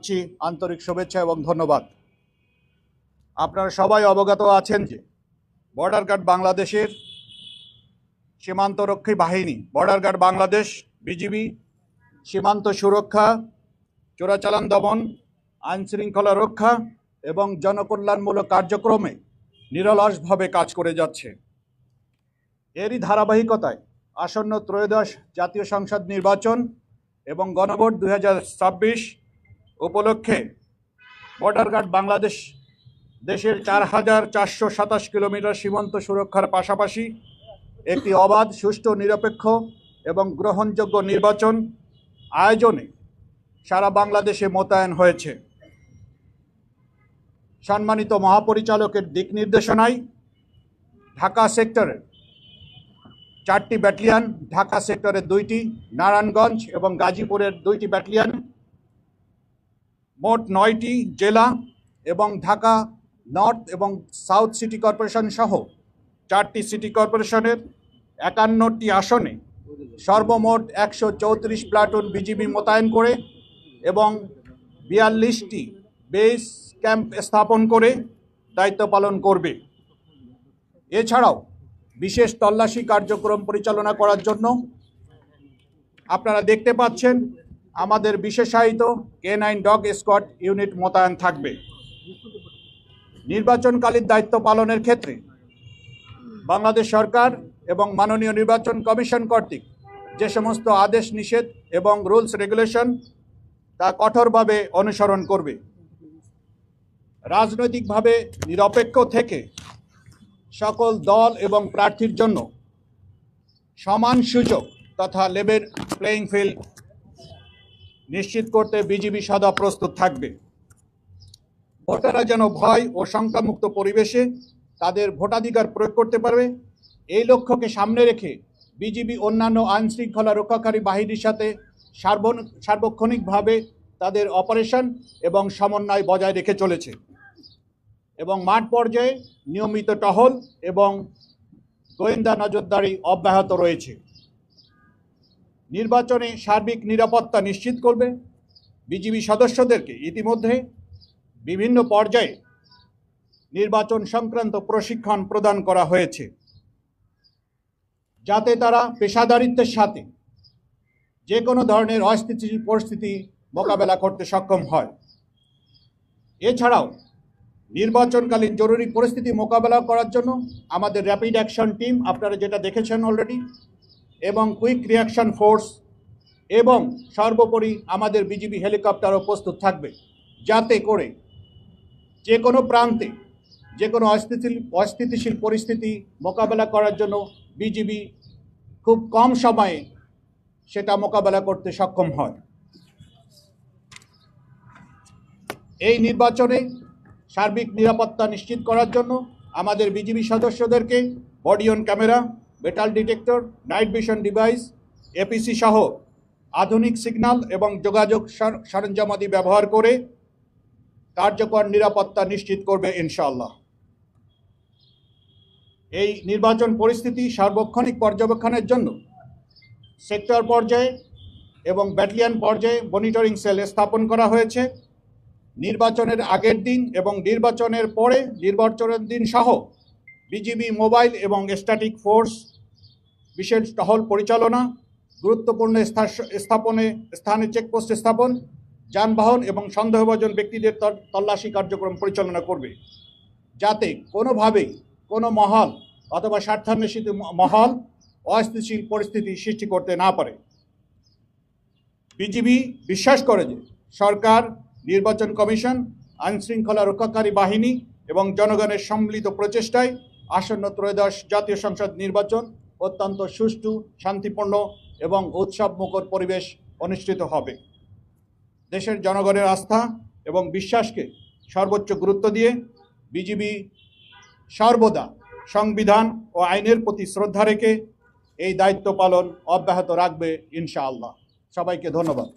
আন্তরিক শুভেচ্ছা এবং ধন্যবাদ। আপনারা সবাই অবগত আছেন যে বর্ডার গার্ড বাংলাদেশের সীমান্তরক্ষী বাহিনী, বর্ডার গার্ড বাংলাদেশ, বিজিবি সীমান্ত সুরক্ষা, চোরাচালান দমন, আইন শৃঙ্খলা রক্ষা এবং জনকল্যাণমূলক কার্যক্রমে নিরলসভাবে কাজ করে যাচ্ছে। এরই ধারাবাহিকতায় আসন্ন ত্রয়োদশ জাতীয় সংসদ নির্বাচন এবং গণভোট 2026 উপলক্ষে বর্ডার গার্ড বাংলাদেশ দেশের 4427 কিলোমিটার সীমান্ত সুরক্ষার পাশাপাশি একটি অবাধ, সুষ্ঠু, নিরপেক্ষ এবং গ্রহণযোগ্য নির্বাচন আয়োজনে সারা বাংলাদেশে মোতায়েন হয়েছে। সম্মানিত মহাপরিচালকের দিক নির্দেশনায় ঢাকা সেক্টরের 4টি ব্যাটালিয়ন, ঢাকা সেক্টরের 2টি, নারায়ণগঞ্জ এবং গাজীপুরের 2টি ব্যাটালিয়ন, মোট 9টি জেলা এবং ঢাকা নর্থ এবং সাউথ সিটি কর্পোরেশন সহ 4টি সিটি কর্পোরেশনের 51টি আসনে সর্বমোট 134 প্লাটুন বিজিবি মোতায়েন করে এবং 42টি বেস ক্যাম্প স্থাপন করে দায়িত্ব পালন করবে। এছাড়াও বিশেষ তল্লাশি কার্যক্রম পরিচালনা করার জন্য আপনারা দেখতে পাচ্ছেন আমাদের বিশেষায়িত K9 ডগ স্কোয়াড ইউনিট মোতায়েন থাকবে। নির্বাচনকালীন দায়িত্ব পালনের ক্ষেত্রে বাংলাদেশ সরকার এবং মাননীয় নির্বাচন কমিশন কর্তৃক যে সমস্ত আদেশ নিষেধ এবং রুলস রেগুলেশন তা কঠোরভাবে অনুসরণ করবে। রাজনৈতিকভাবে নিরপেক্ষ থেকে সকল দল এবং প্রার্থীর জন্য সমান সুযোগ তথা লেভেল প্লেইং ফিল্ড নিশ্চিত করতে বিজিবি সদা প্রস্তুত থাকবে। ভোটাররা যেন ভয় ও শঙ্কামুক্ত পরিবেশে তাদের ভোটাধিকার প্রয়োগ করতে পারবে, এই লক্ষ্যকে সামনে রেখে বিজিবি অন্যান্য আইন শৃঙ্খলা রক্ষাকারী বাহিনীর সাথে সার্বক্ষণিকভাবে তাদের অপারেশন এবং সমন্বয় বজায় রেখে চলেছে এবং মাঠ পর্যায়ে নিয়মিত টহল এবং গোয়েন্দা নজরদারি অব্যাহত রয়েছে। নির্বাচনে সার্বিক নিরাপত্তা নিশ্চিত করবে। বিজিবি সদস্যদেরকে ইতিমধ্যে বিভিন্ন পর্যায়ে নির্বাচন সংক্রান্ত প্রশিক্ষণ প্রদান করা হয়েছে যাতে তারা পেশাদারিত্বের সাথে যে কোনো ধরনের অস্থিতিশীল পরিস্থিতি মোকাবেলা করতে সক্ষম হয়। এছাড়াও নির্বাচনকালীন জরুরি পরিস্থিতি মোকাবেলা করার জন্য আমাদের র্যাপিড অ্যাকশন টিম, আপনারা যেটা দেখেছেন অলরেডি, এবং কুইক রিয়াকশন ফোর্স এবং সর্বোপরি আমাদের বিজিবি হেলিকপ্টারও প্রস্তুত থাকবে যাতে করে যে কোনো প্রান্তে যে কোনো অস্থিতিশীল পরিস্থিতি মোকাবেলা করার জন্য বিজিবি খুব কম সময়ে সেটা মোকাবেলা করতে সক্ষম হয়। এই নির্বাচনে সার্বিক নিরাপত্তা নিশ্চিত করার জন্য আমাদের বিজিবি সদস্যদেরকে body on camera, metal detector, night vision device, APC সহ আধুনিক সিগন্যাল এবং যোগাযোগ সরঞ্জামাদি ব্যবহার করে কার্যকর নিরাপত্তা নিশ্চিত করবে ইনশাআল্লাহ। এই নির্বাচন পরিস্থিতি সার্বক্ষণিক পর্যবেক্ষণের জন্য সেক্টর পর্যায়ে এবং ব্যাটালিয়ন পর্যায়ে মনিটরিং সেল স্থাপন করা হয়েছে। নির্বাচনের আগের দিন এবং নির্বাচনের পরে নির্বাচনের দিন সহ বিজিবি মোবাইল এবং স্ট্যাটিক ফোর্স বিশেষ টহল পরিচালনা, গুরুত্বপূর্ণ স্থানে চেকপোস্ট স্থাপন, যানবাহন এবং সন্দেহভাজন ব্যক্তিদের তল্লাশি কার্যক্রম পরিচালনা করবে যাতে কোনোভাবেই কোনো মহল অথবা স্বার্থান্বেষিত মহল অস্থিতিশীল পরিস্থিতি সৃষ্টি করতে না পারে। বিজিবি বিশ্বাস করে যে সরকার, নির্বাচন কমিশন, আইনশৃঙ্খলা রক্ষাকারী বাহিনী এবং জনগণের সম্মিলিত প্রচেষ্টায় আসন্ন ত্রয়োদশ জাতীয় সংসদ নির্বাচন অত্যন্ত সুষ্ঠু, শান্তিপূর্ণ এবং উৎসবমুখর পরিবেশ অনুষ্ঠিত হবে। দেশের জনগণের আস্থা এবং বিশ্বাসকে সর্বোচ্চ গুরুত্ব দিয়ে বিজিবি সর্বদা সংবিধান ও আইনের প্রতি শ্রদ্ধা রেখে এই দায়িত্ব পালন অব্যাহত রাখবে ইনশাআল্লাহ। সবাইকে ধন্যবাদ।